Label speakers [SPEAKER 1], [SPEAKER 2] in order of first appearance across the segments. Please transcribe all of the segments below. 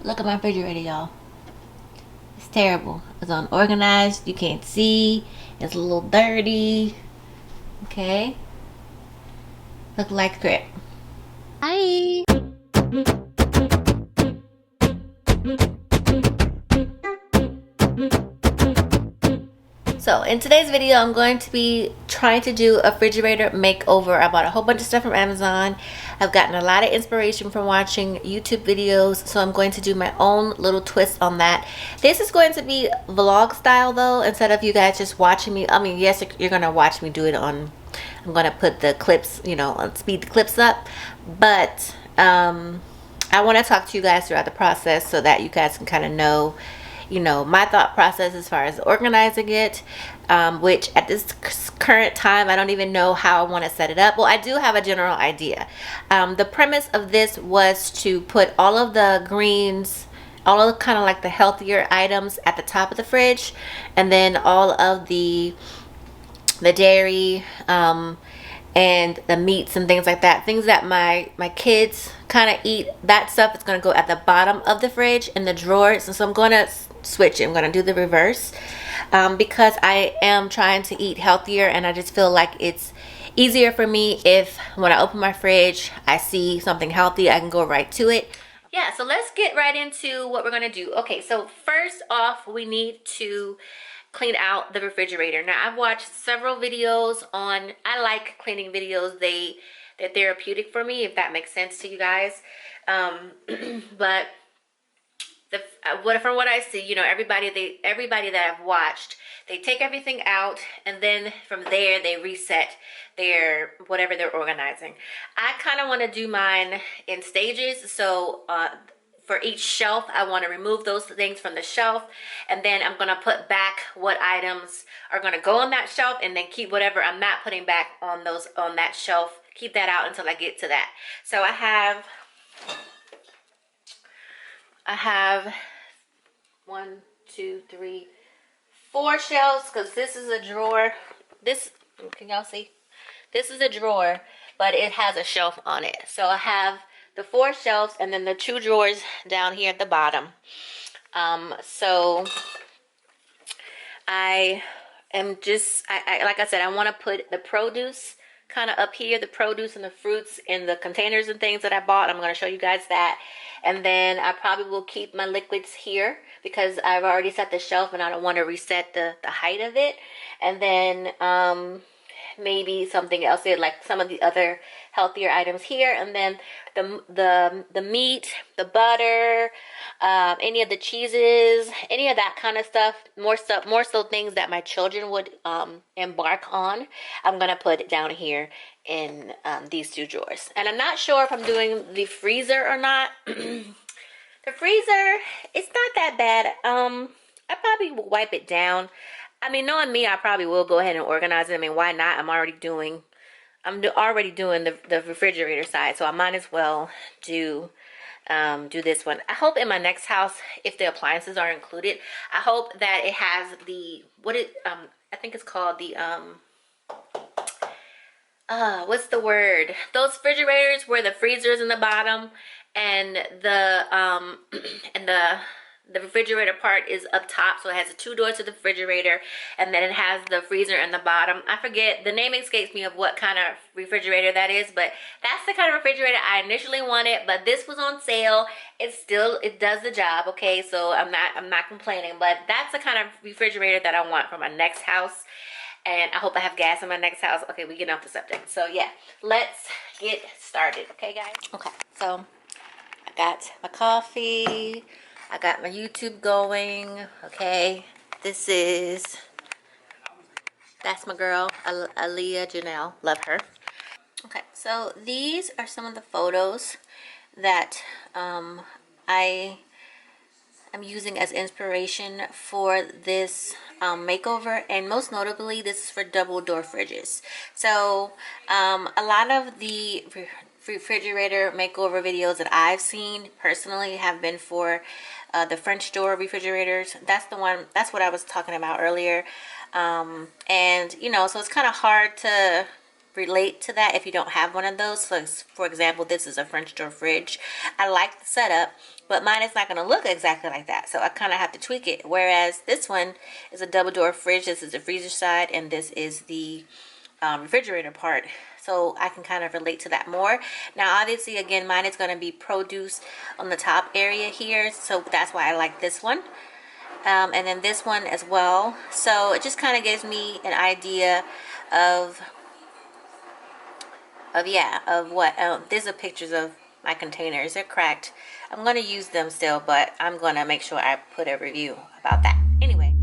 [SPEAKER 1] Look at my refrigerator, y'all. It's terrible. It's unorganized. You can't see. It's a little dirty. Okay. Look like crap. Hi. So in today's video, I'm going to be trying to do a refrigerator makeover. I bought a whole bunch of stuff from Amazon. I've gotten a lot of inspiration from watching YouTube videos, so I'm going to do my own little twist on that. This is going to be vlog style though, instead of you guys just watching me. I mean, yes, you're gonna watch me do it on, I'm gonna put the clips, you know, speed the clips up, but I want to talk to you guys throughout the process so that you guys can kind of know, you know, my thought process as far as organizing it, which at this current time I don't even know how I want to set it up. Well, I do have a general idea. The premise of this was to put all of the greens, all of kind of like the healthier items at the top of the fridge, and then all of the dairy, and the meats and things like that, things that my kids kind of eat, that stuff is going to go at the bottom of the fridge in the drawers. And so I'm going to switch it. I'm going to do the reverse, because I am trying to eat healthier, and I just feel like it's easier for me if when I open my fridge I see something healthy, I can go right to it. Yeah, so let's get right into what we're going to do. Okay, so first off, we need to clean out the refrigerator. Now, I've watched several videos on, I like cleaning videos. They're therapeutic for me, if that makes sense to you guys. But from what I see, you know, everybody that I've watched, they take everything out, and then from there they reset their whatever they're organizing. I kind of want to do mine in stages. So for each shelf, I want to remove those things from the shelf, and then I'm going to put back what items are going to go on that shelf, and then keep whatever I'm not putting back on that shelf, keep that out until I get to that. So I have 1, 2, 3, 4 shelves, because this is a drawer. This, can y'all see? This is a drawer, but it has a shelf on it. So I have the 4 shelves, and then the 2 drawers down here at the bottom. So I am just, like I said, I want to put the produce kind of up here, the produce and the fruits in the containers and things that I bought. I'm going to show you guys that. And then I probably will keep my liquids here, because I've already set the shelf and I don't want to reset the height of it. And then maybe something else here, like some of the other healthier items here, and then the meat, the butter, any of the cheeses, any of that kind of stuff, more so things that my children would embark on, I'm gonna put it down here in these 2 drawers. And I'm not sure if I'm doing the freezer or not. The freezer, it's not that bad. I probably will wipe it down. I mean, knowing me, I probably will go ahead and organize it. I mean, why not? I'm already doing the refrigerator side, so I might as well do this one. I hope in my next house, if the appliances are included, I hope that it has I think it's called the what's the word? Those refrigerators where the freezer is in the bottom, and the refrigerator part is up top, so it has the 2 doors to the refrigerator, and then it has the freezer in the bottom. I forget, the name escapes me of what kind of refrigerator that is, but that's the kind of refrigerator I initially wanted. But this was on sale. It does the job, okay? So I'm not complaining, but that's the kind of refrigerator that I want for my next house. And I hope I have gas in my next house. Okay, we get off the subject. So yeah, let's get started, okay guys? Okay, so I got my coffee, I got my YouTube going, okay? That's my girl, Aaliyah Janelle, love her. Okay, so these are some of the photos that I am using as inspiration for this makeover, and most notably, this is for double door fridges. So a lot of the refrigerator makeover videos that I've seen personally have been for the French door refrigerators. That's what I was talking about earlier. And you know, so it's kind of hard to relate to that if you don't have one of those. So for example, this is a French door fridge. I like the setup, but mine is not going to look exactly like that, so I kind of have to tweak it. Whereas this one is a double door fridge. This is the freezer side, and this is the refrigerator part, so I can kind of relate to that more. Now obviously, again, mine is going to be produce on the top area here, so that's why I like this one. And then this one as well. So it just kind of gives me an idea of what these are pictures of my containers. They're cracked. I'm going to use them still, but I'm going to make sure I put a review about that anyway.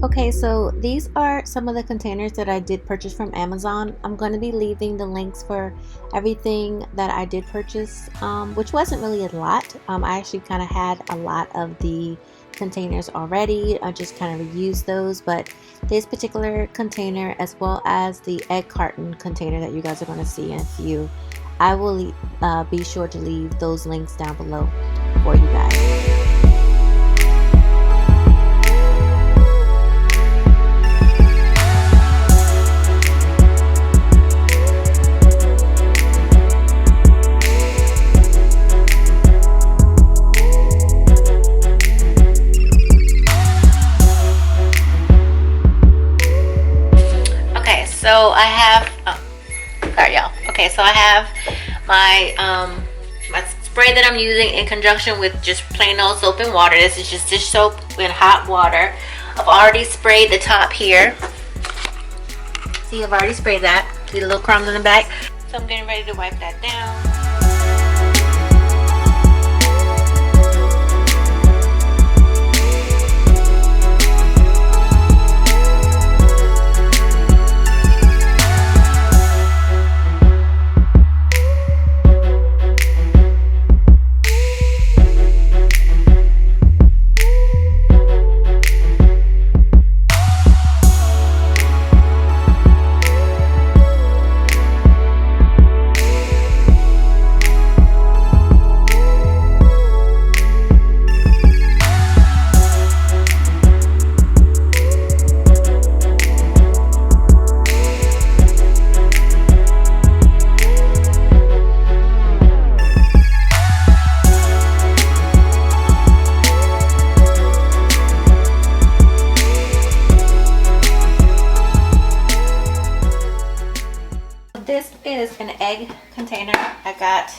[SPEAKER 1] Okay, so these are some of the containers that I did purchase from Amazon. I'm going to be leaving the links for everything that I did purchase, which wasn't really a lot. I actually kind of had a lot of the containers already. I just kind of reused those, but this particular container, as well as the egg carton container that you guys are going to see in a few, I will be sure to leave those links down below for you guys. So I have, sorry y'all. Okay, so I have my my spray that I'm using in conjunction with just plain old soap and water. This is just dish soap in hot water. I've already sprayed the top here. See, I've already sprayed that. See the little crumbs in the back? So I'm getting ready to wipe that down. This is an egg container. I got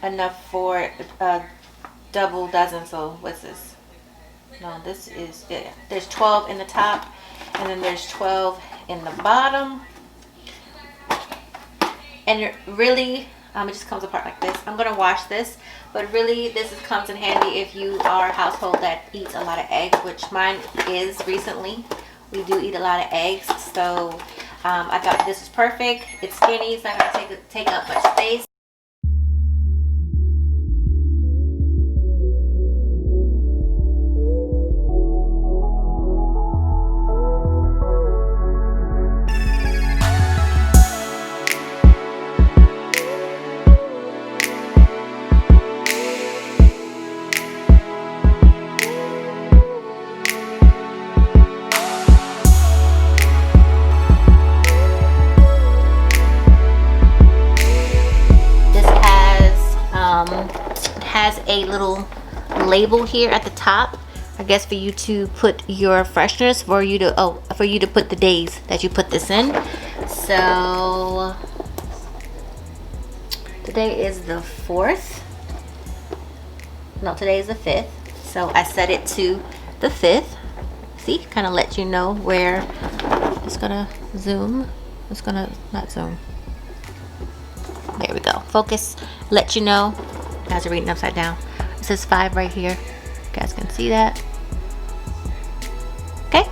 [SPEAKER 1] enough for a double dozen. So what's this? No, this is, yeah, there's 12 in the top, and then there's 12 in the bottom. And it really, it just comes apart like this. I'm gonna wash this, but really this comes in handy if you are a household that eats a lot of eggs, which mine is recently. We do eat a lot of eggs, so I thought this was perfect. It's skinny, it's not gonna take up much space. Has a little label here at the top, I guess, for you to put your freshness, for you to put the days that you put this in. So today is the 4th. No, today is the 5th. So I set it to the 5th. See, kind of let you know where it's gonna zoom. It's gonna not zoom. There we go. Focus. Let you know. You guys are reading upside down. It says 5 right here. You guys can see that. Okay.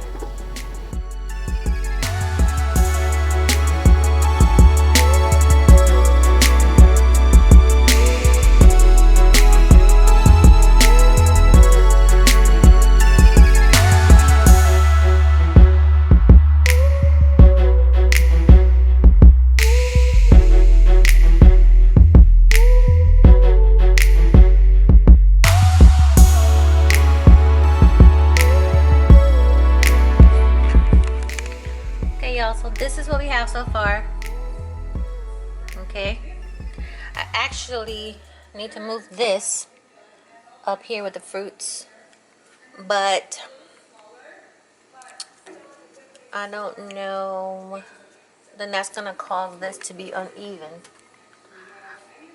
[SPEAKER 1] So this is what we have so far. Okay, I actually need to move this up here with the fruits, but I don't know, then that's gonna cause this to be uneven,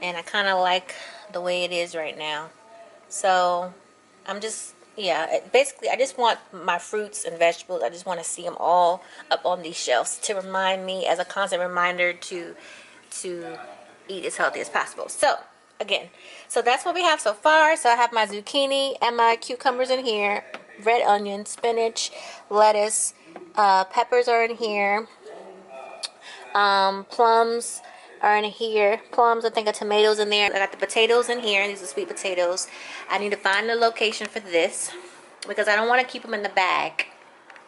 [SPEAKER 1] and I kind of like the way it is right now. So I'm just, yeah, basically I just want my fruits and vegetables, I just want to see them all up on these shelves to remind me, as a constant reminder, to eat as healthy as possible. So again, so that's what we have so far. So I have my zucchini and my cucumbers in here, red onion, spinach, lettuce, peppers are in here, plums are in here. Plums, I think, are tomatoes in there. I got the potatoes in here. These are sweet potatoes. I need to find the location for this because I don't want to keep them in the bag.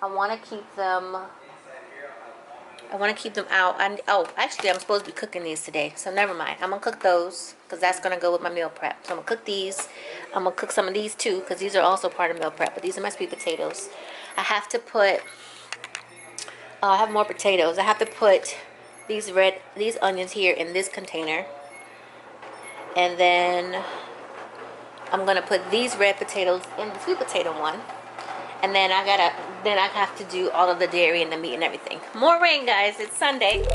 [SPEAKER 1] I want to keep them out. Oh, actually, I'm supposed to be cooking these today, so never mind. I'm gonna cook those because that's gonna go with my meal prep. So I'm gonna cook these. I'm gonna cook some of these too because these are also part of meal prep. But these are my sweet potatoes. I have to put. I have more potatoes. I have to put these onions here in this container, and then I'm gonna put these red potatoes in the sweet potato one, and then I have to do all of the dairy and the meat and everything. More rain, guys. It's Sunday.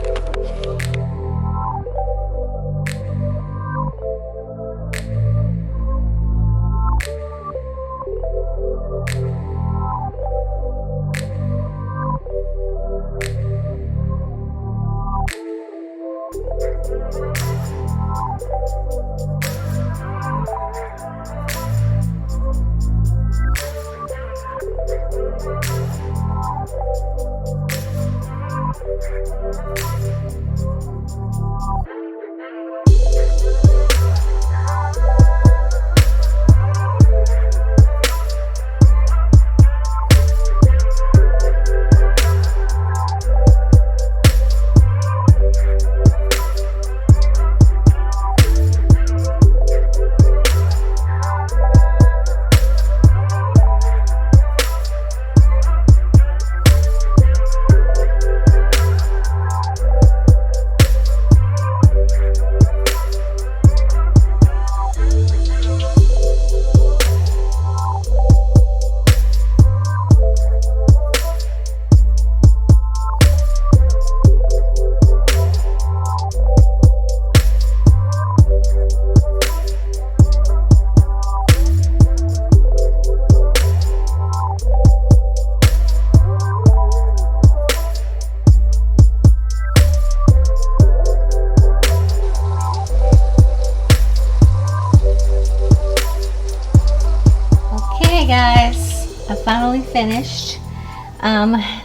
[SPEAKER 1] Guys, I finally finished.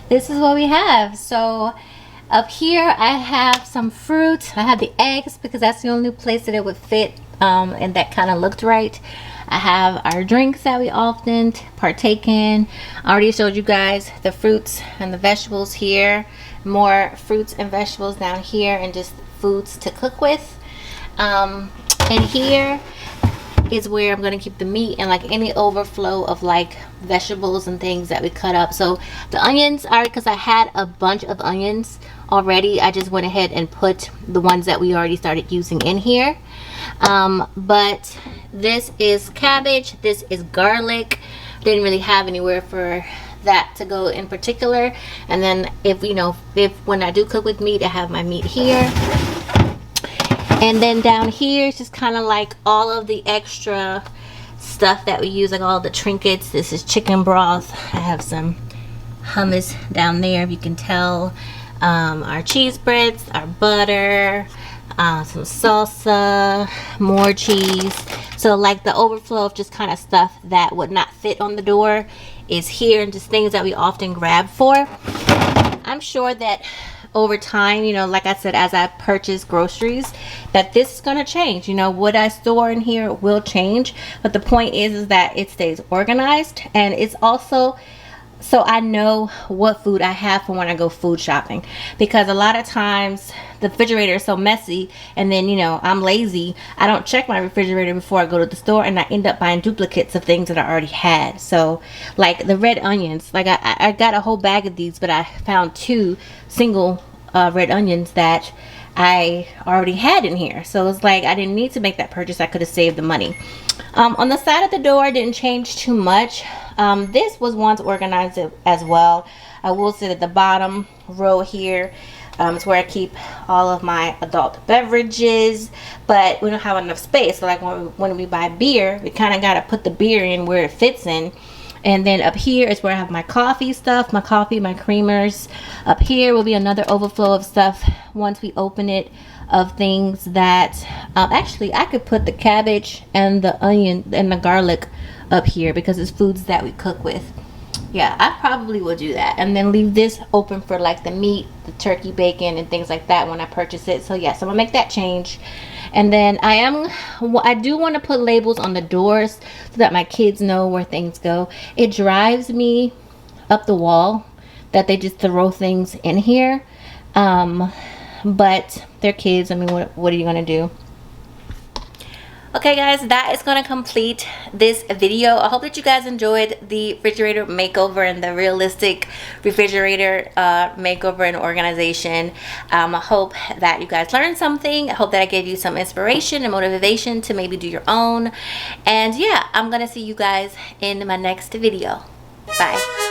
[SPEAKER 1] This is what we have. So up here I have some fruit. I have the eggs because that's the only place that it would fit, and that kind of looked right. I have our drinks that we often partake in. I already showed you guys the fruits and the vegetables here. More fruits and vegetables down here, and just foods to cook with. And here is where I'm going to keep the meat and like any overflow of like vegetables and things that we cut up. So the onions are, because I had a bunch of onions already, I just went ahead and put the ones that we already started using in here. But this is cabbage, this is garlic. Didn't really have anywhere for that to go in particular. And then if when I do cook with meat, I have my meat here. And then down here is just kind of like all of the extra stuff that we use, like all the trinkets. This is chicken broth. I have some hummus down there, if you can tell. Our cheese breads, our butter, some salsa, more cheese. So like the overflow of just kind of stuff that would not fit on the door is here, and just things that we often grab for. I'm sure that over time, like I said, as I purchase groceries, that this is going to change. What I store in here will change, but the point is that it stays organized, and it's also so I know what food I have for when I go food shopping, because a lot of times the refrigerator is so messy, and then, you know, I'm lazy. I don't check my refrigerator before I go to the store, and I end up buying duplicates of things that I already had. So like the red onions, like I got a whole bag of these, but I found 2 single red onions that I already had in here. So it's like I didn't need to make that purchase. I could have saved the money. On the side of the door, I didn't change too much. This was once organized as well. I will say that the bottom row here is where I keep all of my adult beverages, but we don't have enough space. So like when we buy beer, we kind of got to put the beer in where it fits in. And then up here is where I have my coffee stuff, my coffee, my creamers. Up here will be another overflow of stuff once we open it, of things that actually I could put the cabbage and the onion and the garlic up here, because it's foods that we cook with. Yeah, I probably will do that, and then leave this open for like the meat, the turkey bacon and things like that when I purchase it. So yes, I'm gonna make that change. And then I do want to put labels on the doors so that my kids know where things go. It drives me up the wall that they just throw things in here, but they're kids. I mean, what are you gonna do? Okay guys, that is going to complete this video. I hope that you guys enjoyed the refrigerator makeover and the realistic refrigerator makeover and organization. I hope that you guys learned something. I hope that I gave you some inspiration and motivation to maybe do your own. And yeah, I'm going to see you guys in my next video. Bye.